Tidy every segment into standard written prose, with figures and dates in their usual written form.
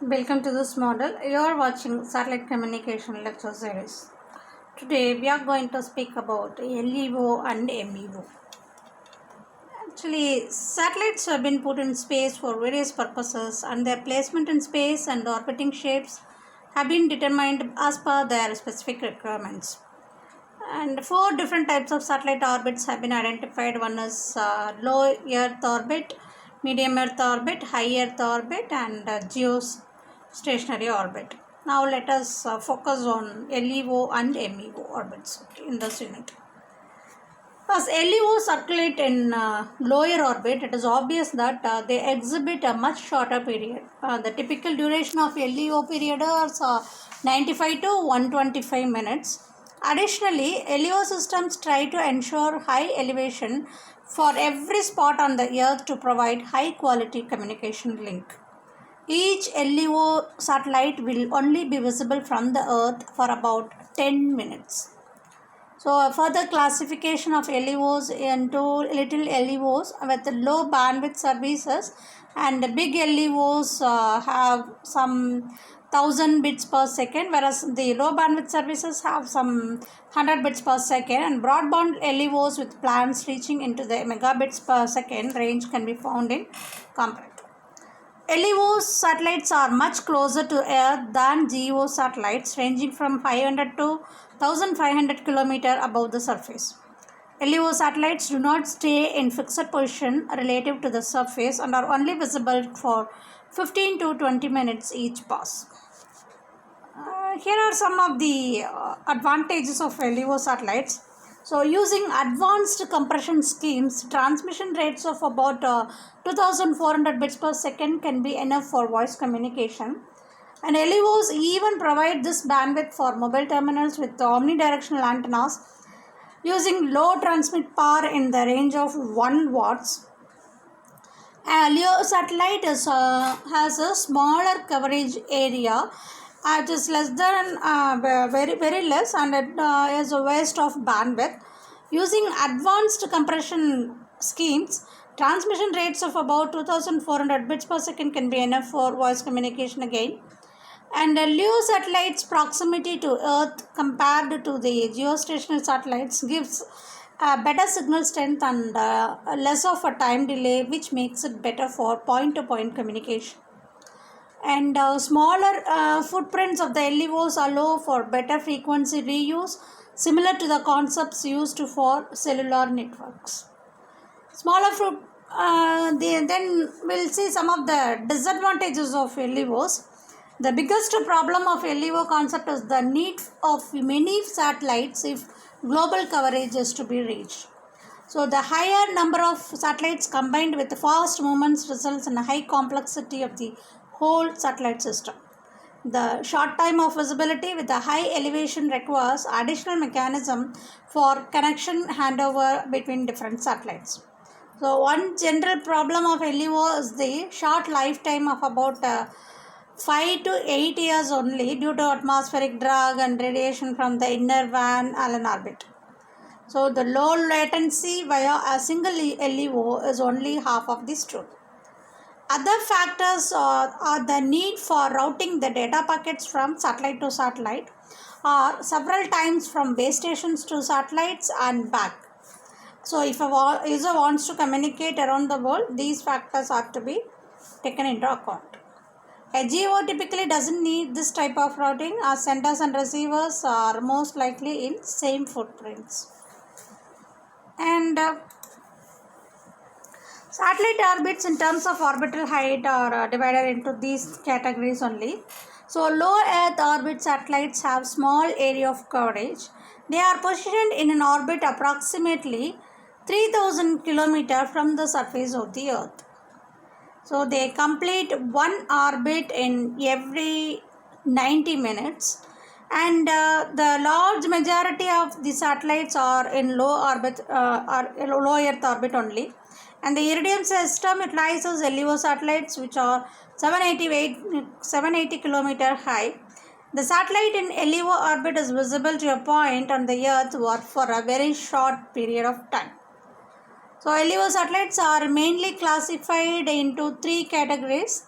Welcome to this model. You are watching Satellite Communication Lecture Series. Today we are going to speak about LEO and MEO. Actually, satellites have been put in space for various purposes and their placement in space and orbiting shapes have been determined as per their specific requirements. And four different types of satellite orbits have been identified. One is low Earth orbit, medium Earth orbit, high Earth orbit, and geostationary orbit. Now let us focus on LEO and MEO orbits in this unit. As LEO circulate in lower orbit, it is obvious that they exhibit a much shorter period. The typical duration of LEO period is 95 to 125 minutes. Additionally, LEO systems try to ensure high elevation for every spot on the Earth to provide high quality communication link. Each LEO satellite will only be visible from the Earth for about 10 minutes. So, a further classification of LEOs into little LEOs with low bandwidth services and big LEOs have some 1000 bits per second, whereas the low bandwidth services have some 100 bits per second, and broadband LEOs with plans reaching into the megabits per second range can be found in compared. LEO satellites are much closer to Earth than GEO satellites, ranging from 500 to 1500 km above the surface. LEO satellites do not stay in fixed position relative to the surface and are only visible for 15 to 20 minutes each pass. Here are some of the advantages of LEO satellites. So, using advanced compression schemes, transmission rates of about 2400 bits per second can be enough for voice communication. And LEOs even provide this bandwidth for mobile terminals with omnidirectional antennas using low transmit power in the range of 1 watts. LEO satellite has a smaller coverage area. It is less than very less, and it is a waste of bandwidth. Using advanced compression schemes, transmission rates of about 2400 bits per second can be enough for voice communication again. And LEO satellites' proximity to Earth compared to the geostationary satellites gives better signal strength and less of a time delay, which makes it better for point-to-point communication. And smaller footprints of the LEOs allow for better frequency reuse, similar to the concepts used for cellular networks. Then we'll see some of the disadvantages of LEOs. The biggest problem of LEO concept is the need of many satellites if global coverage is to be reached. So the higher number of satellites combined with fast movements results in a high complexity of the whole satellite system. The short time of visibility with the high elevation requires additional mechanism for connection handover between different satellites. So one general problem of LEO is the short lifetime of about 5 to 8 years only due to atmospheric drag and radiation from the inner Van Allen orbit. So the low latency via a single LEO is only half of this truth. Other factors are the need for routing the data packets from satellite to satellite or several times from base stations to satellites and back. So if a user wants to communicate around the world, these factors are to be taken into account. A GEO typically doesn't need this type of routing as senders and receivers are most likely in same footprints. And satellite orbits in terms of orbital height are divided into these categories only. So low Earth orbit satellites have small area of coverage. They are positioned in an orbit approximately 3000 km from the surface of the Earth. So they complete one orbit in every 90 minutes, and the large majority of the satellites are in low Earth orbit only. And the Iridium system utilizes LEO satellites which are 780 km high. The satellite in LEO orbit is visible to a point on the Earth for a very short period of time. So LEO satellites are mainly classified into three categories: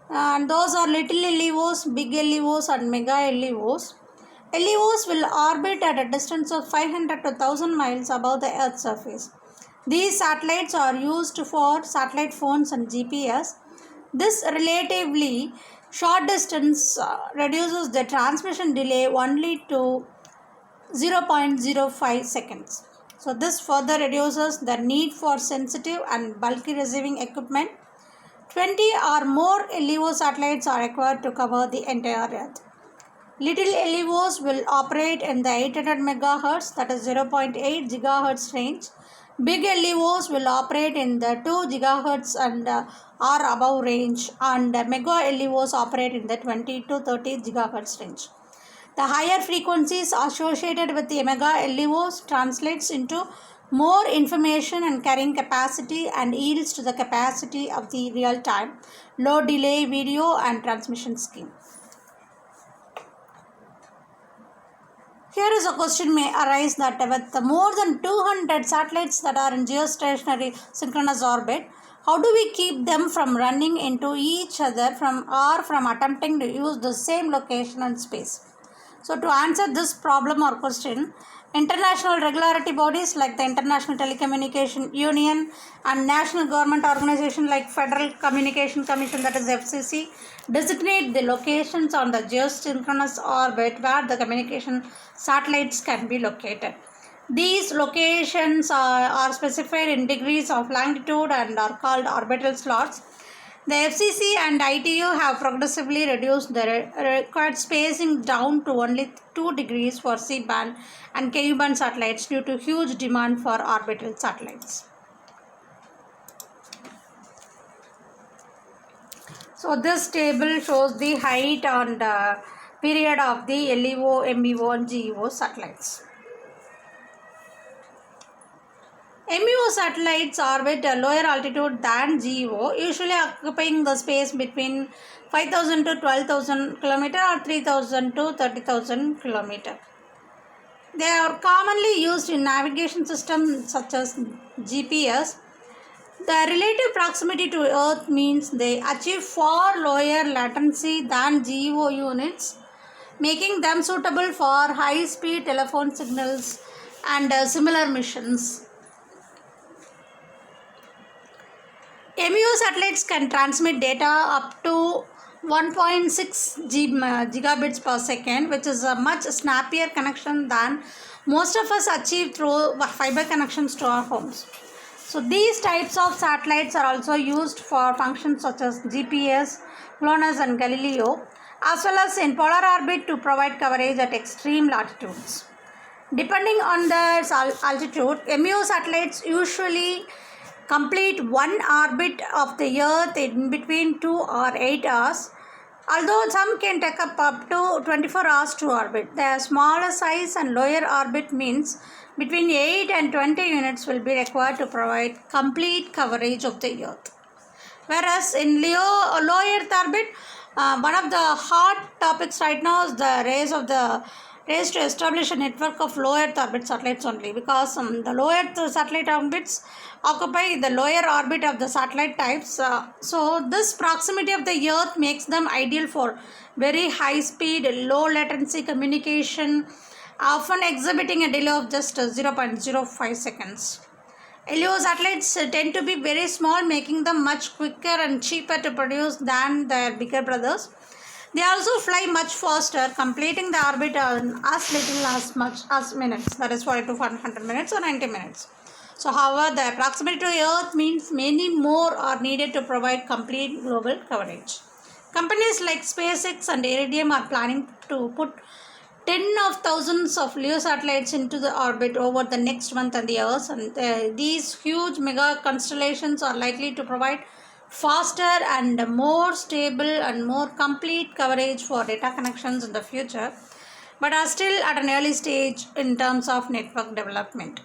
and those are little LEOs, big LEOs, and mega LEOs. LEOs will orbit at a distance of 500 to 1000 miles above the Earth's surface. These satellites are used for satellite phones and GPS. This relatively short distance reduces the transmission delay only to 0.05 seconds. So this further reduces the need for sensitive and bulky receiving equipment. 20 or more LEO satellites are required to cover the entire Earth. Little LEOs will operate in the 800 MHz, that is 0.8 GHz range. Big LEOs will operate in the 2 GHz and or above range, and mega LEOs operate in the 20 to 30 GHz range. The higher frequencies associated with the mega LEOs translates into more information and carrying capacity and yields to the capacity of the real-time, low delay video and transmission scheme. Here is a question may arise that with more than 200 satellites that are in geostationary synchronous orbit, how do we keep them from running into each other from attempting to use the same location and space? So to answer this problem or question, international regulatory bodies like the International Telecommunication Union and national government organization like Federal Communication Commission, that is FCC, designate the locations on the geosynchronous orbit where the communication satellites can be located. These locations are specified in degrees of longitude and are called orbital slots. The FCC and ITU have progressively reduced the required spacing down to only 2 degrees for C-band and Ku-band satellites due to huge demand for orbital satellites. So this table shows the height and period of the LEO, MEO and GEO satellites. MEO satellites orbit a lower altitude than GEO, usually occupying the space between 5,000 to 12,000 km or 3,000 to 30,000 km. They are commonly used in navigation systems such as GPS. The relative proximity to Earth means they achieve far lower latency than GEO units, making them suitable for high-speed telephone signals and similar missions. MEO satellites can transmit data up to 1.6 gigabits per second, which is a much snappier connection than most of us achieve through fiber connections to our homes. So these types of satellites are also used for functions such as GPS, GLONASS and Galileo, as well as in polar orbit to provide coverage at extreme latitudes. Depending on their altitude, MEO satellites usually complete one orbit of the Earth in between 2 or 8 hours, although some can take up to 24 hours to orbit. The smaller size and lower orbit means between 8 and 20 units will be required to provide complete coverage of the Earth. Whereas in low Earth orbit, one of the hot topics right now is the race to establish a network of low Earth orbit satellites only, because the low Earth satellite orbits occupy the lower orbit of the satellite types. So this proximity of the Earth makes them ideal for very high speed, low latency communication, often exhibiting a delay of just 0.05 seconds. LEO satellites tend to be very small, making them much quicker and cheaper to produce than their bigger brothers. They also fly much faster, completing the orbit in as little as much as minutes, that is 40 to 100 minutes or 90 minutes. So however, the proximity to Earth means many more are needed to provide complete global coverage. Companies like SpaceX and Iridium are planning to put tens of thousands of LEO satellites into the orbit over the next month and years, and these huge mega constellations are likely to provide faster and more stable and more complete coverage for data connections in the future, but are still at an early stage in terms of network development.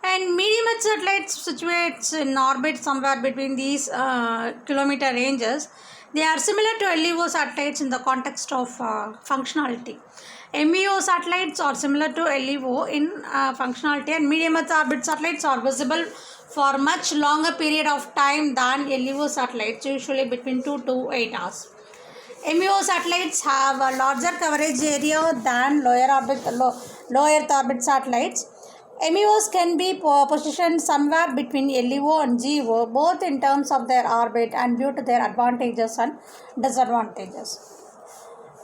And medium Earth satellites situates in orbit somewhere between these kilometer ranges. They are similar to LEO satellites in the context of functionality. MEO satellites are similar to LEO in functionality, and medium earth orbit satellites are visible for much longer period of time than LEO satellites, usually between 2 to 8 hours. MEO satellites have a larger coverage area than low Earth orbit satellites. MEOs can be positioned somewhere between LEO and GEO, both in terms of their orbit and due to their advantages and disadvantages.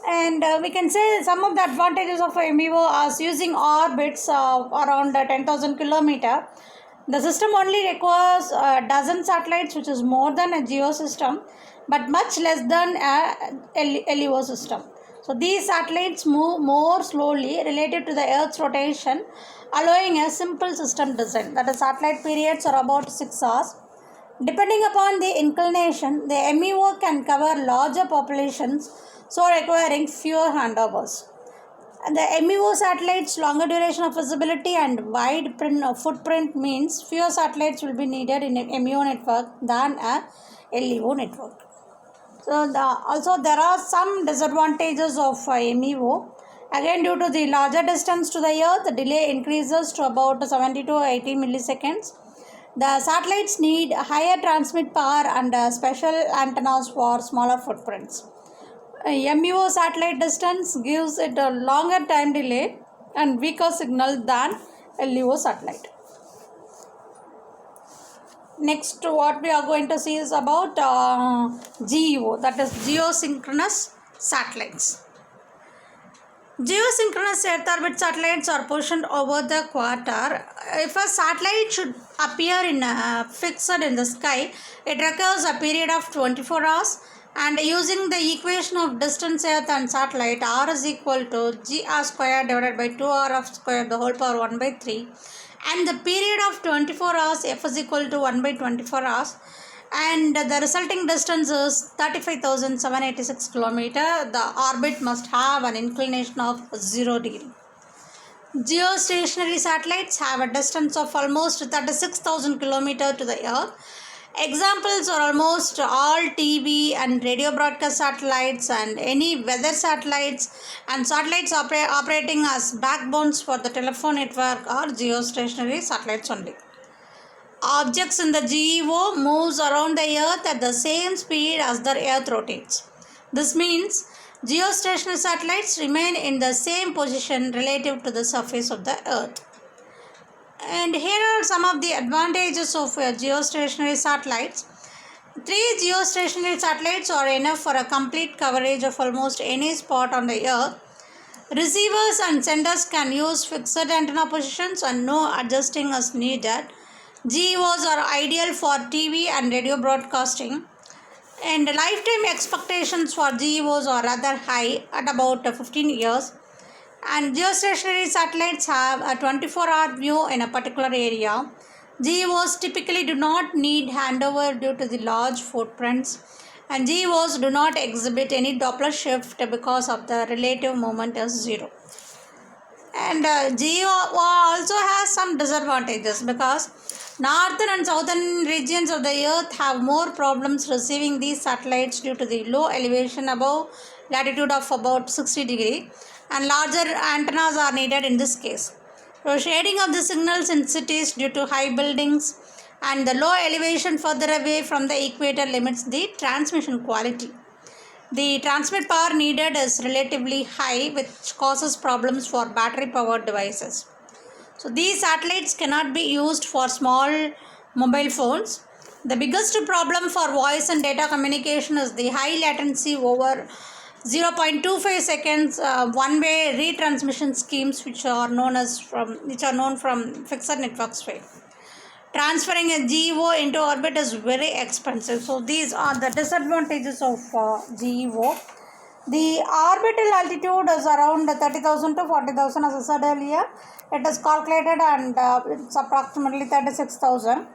And we can say some of the advantages of MEO as using orbits around 10,000 kilometer. The system only requires a dozen satellites, which is more than a GEO system, but much less than a LEO system. So these satellites move more slowly related to the Earth's rotation, allowing a simple system design. That is, satellite periods are about 6 hours. Depending upon the inclination, the MEO can cover larger populations, so requiring fewer handovers. The MEO satellites' longer duration of visibility and wide footprint means fewer satellites will be needed in a MEO network than a LEO network. So also there are some disadvantages of MEO. Again, due to the larger distance to the Earth, the delay increases to about 70 to 80 milliseconds. The satellites need higher transmit power and special antennas for smaller footprints. MEO satellite distance gives it a longer time delay and weaker signal than LEO satellite. Next, what we are going to see is about GEO, that is geosynchronous satellites. Geosynchronous Earth orbit satellites are positioned over the equator. If a satellite should appear fixed in the sky, it requires a period of 24 hours. And using the equation of distance Earth and satellite, R is equal to GR square divided by 2R square the whole power 1 by 3. And the period of 24 hours, F is equal to 1 by 24 hours. And the resulting distance is 35,786 km. The orbit must have an inclination of 0 degree. Geostationary satellites have a distance of almost 36,000 km to the Earth. Examples are almost all TV and radio broadcast satellites and any weather satellites and satellites operating as backbones for the telephone network are geostationary satellites only. Objects in the GEO moves around the Earth at the same speed as the Earth rotates. This means geostationary satellites remain in the same position relative to the surface of the Earth. And here are some of the advantages of geostationary satellites. 3 geostationary satellites are enough for a complete coverage of almost any spot on the Earth. Receivers and senders can use fixed antenna positions and no adjusting as needed. GEOs are ideal for TV and radio broadcasting. And lifetime expectations for GEOs are rather high at about 15 years. And geostationary satellites have a 24-hour view in a particular area. GEOs typically do not need handover due to the large footprints, and GEOs do not exhibit any Doppler shift because of the relative moment is 0. And GEO also has some disadvantages because northern and southern regions of the Earth have more problems receiving these satellites due to the low elevation above latitude of about 60 degrees. And larger antennas are needed in this case. So shading of the signals in cities due to high buildings and the low elevation further away from the equator limits the transmission quality. The transmit power needed is relatively high, which causes problems for battery powered devices. So these satellites cannot be used for small mobile phones. The biggest problem for voice and data communication is the high latency over 0.25 seconds one-way retransmission schemes which are known from fixed networks. Transferring a GEO into orbit is very expensive. So these are the disadvantages of GEO. The orbital altitude is around 30,000 to 40,000 as I said earlier. It is calculated and it's approximately 36,000.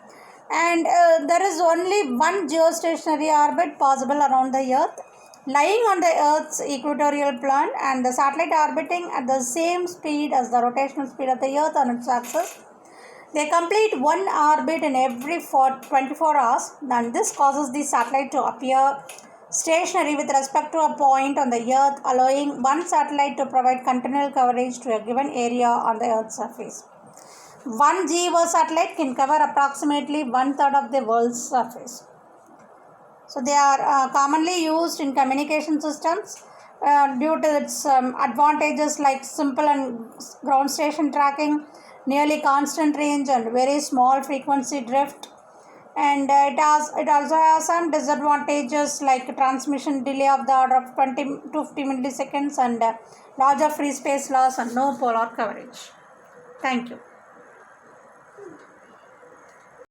And there is only one geostationary orbit possible around the Earth, lying on the Earth's equatorial plane, and the satellite orbiting at the same speed as the rotational speed of the Earth on its axis. They complete one orbit in every 24 hours, and this causes the satellite to appear stationary with respect to a point on the Earth, allowing one satellite to provide continual coverage to a given area on the Earth's surface. One GEO satellite can cover approximately 1/3 of the world's surface. So they are commonly used in communication systems due to its advantages like simple and ground station tracking, nearly constant range, and very small frequency drift. And it also has some disadvantages like transmission delay of the order of 20 to 50 milliseconds and larger free space loss and no polar coverage. Thank you.